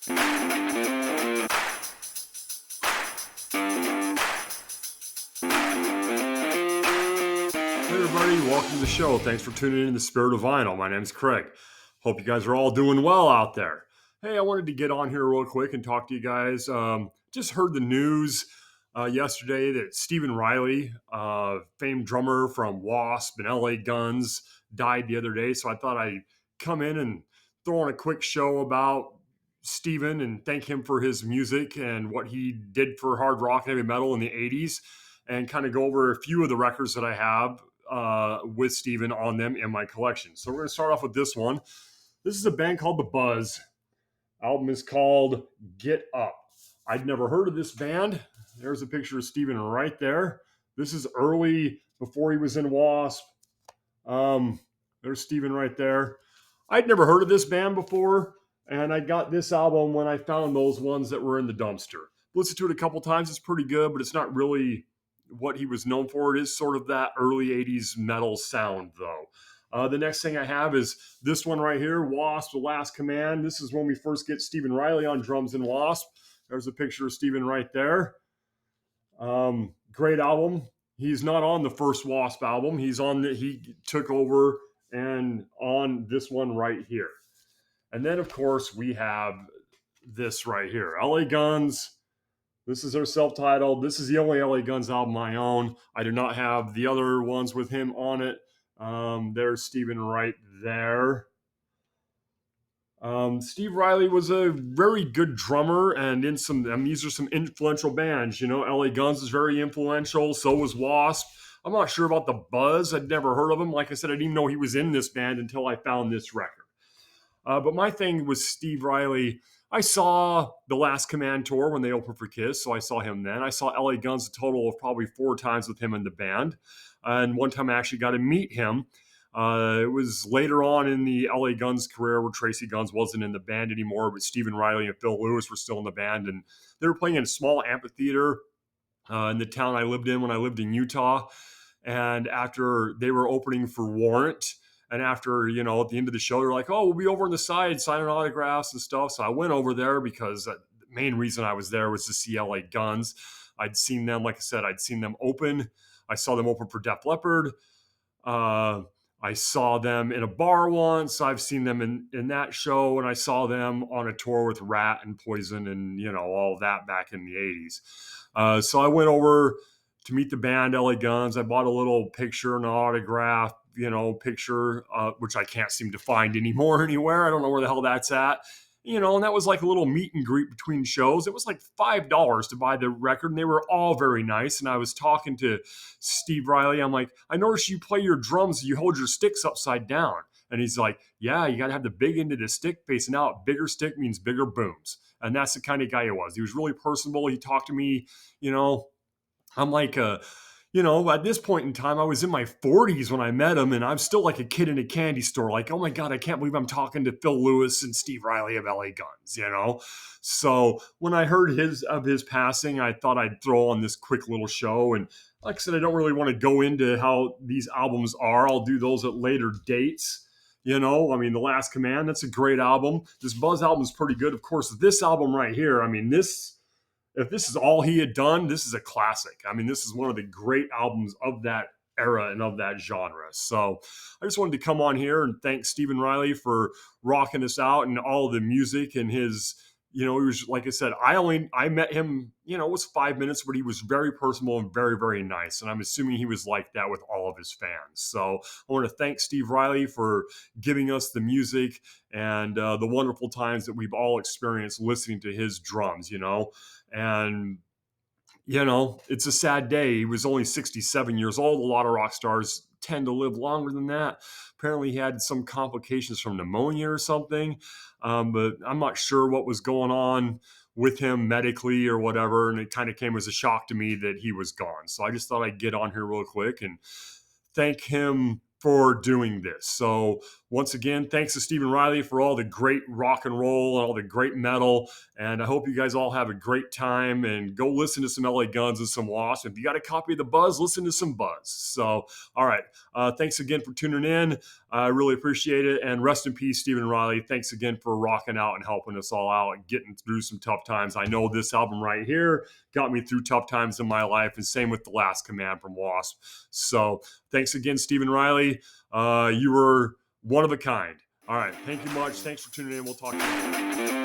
Hey everybody, welcome to the show. Thanks for tuning in to Spirit of Vinyl. My name's Craig. Hope you guys are all doing well out there. Hey, I wanted to get on here real quick and talk to you guys. Just heard the news yesterday that Steve Riley, famed drummer from W.A.S.P and LA Guns, died the other day. So I thought I'd come in and throw on a quick show about Steven and thank him for his music and what he did for hard rock and heavy metal in the 80s, and kind of go over a few of the records that I have with Steven on them in my collection. So we're going to start off with this one. This is a band called The Buzz. Album is called Get Up. I'd never heard of this band. There's a picture of Steven right there. This is early, before he was in W.A.S.P. There's Steven right there. I'd never heard of this band before, and I got this album when I found those ones that were in the dumpster. Listened to it a couple times. It's pretty good, but it's not really what he was known for. It is sort of that early 80s metal sound, though. The next thing I have is this one right here, W.A.S.P, The Last Command. This is when we first get Steve Riley on drums in W.A.S.P. There's a picture of Steven right there. Great album. He's not on the first W.A.S.P album. He took over and on this one right here. And then, of course, we have this right here, LA Guns. This is their self-titled. This is the only LA Guns album I own. I do not have the other ones with him on it. There's Steven right there. Steve Riley was a very good drummer, and these are some influential bands. You know, LA Guns is very influential. So was W.A.S.P. I'm not sure about The Buzz. I'd never heard of him. Like I said, I didn't even know he was in this band until I found this record. But my thing was Steve Riley. I saw the Last Command tour when they opened for Kiss, so I saw him then. I saw LA Guns a total of probably 4 times with him in the band. And one time I actually got to meet him. It was later on in the LA Guns career where Tracy Guns wasn't in the band anymore, but Stephen Riley and Phil Lewis were still in the band. And they were playing in a small amphitheater in the town I lived in when I lived in Utah. And after they were opening for Warrant, and after, at the end of the show, they're like, oh, we'll be over on the side signing autographs and stuff. So I went over there because the main reason I was there was to see LA Guns. I'd seen them, like I said, open. I saw them open for Def Leppard. I saw them in a bar once. I've seen them in that show, and I saw them on a tour with Rat and Poison and, all of that back in the 80s. So I went over to meet the band LA Guns. I bought a little picture, an autograph, picture, which I can't seem to find anymore anywhere. I don't know where the hell that's at. And that was like a little meet and greet between shows. It was like $5 to buy the record, and they were all very nice. And I was talking to Steve Riley. I'm like, I noticed you play your drums, you hold your sticks upside down. And he's like, yeah, you got to have the big end of the stick facing out. Bigger stick means bigger booms. And that's the kind of guy he was. He was really personable. He talked to me, I'm like, at this point in time, I was in my 40s when I met him, and I'm still like a kid in a candy store. Like, oh my God, I can't believe I'm talking to Phil Lewis and Steve Riley of LA Guns, So when I heard of his passing, I thought I'd throw on this quick little show. And like I said, I don't really want to go into how these albums are. I'll do those at later dates. The Last Command, that's a great album. This Buzz album is pretty good. Of course, this album right here, if this is all he had done, this is a classic. This is one of the great albums of that era and of that genre. So I just wanted to come on here and thank Stephen Riley for rocking us out and all of the music and his, he was, like I said, I met him, it was 5 minutes, but he was very personable and very, very nice. And I'm assuming he was like that with all of his fans. So I want to thank Steve Riley for giving us the music and the wonderful times that we've all experienced listening to his drums, And, it's a sad day. He was only 67 years old. A lot of rock stars tend to live longer than that. Apparently he had some complications from pneumonia or something. But I'm not sure what was going on with him medically or whatever. And it kind of came as a shock to me that he was gone. So I just thought I'd get on here real quick and thank him for doing this. So once again, thanks to Stephen Riley for all the great rock and roll and all the great metal. And I hope you guys all have a great time and go listen to some LA Guns and some W.A.S.P. If you got a copy of the Buzz, listen to some Buzz. So, all right. Thanks again for tuning in. I really appreciate it. And rest in peace, Stephen Riley. Thanks again for rocking out and helping us all out and getting through some tough times. I know this album right here got me through tough times in my life, and same with The Last Command from W.A.S.P. So thanks again, Stephen Riley. You were one of a kind. All right. Thank you much. Thanks for tuning in. We'll talk to you later.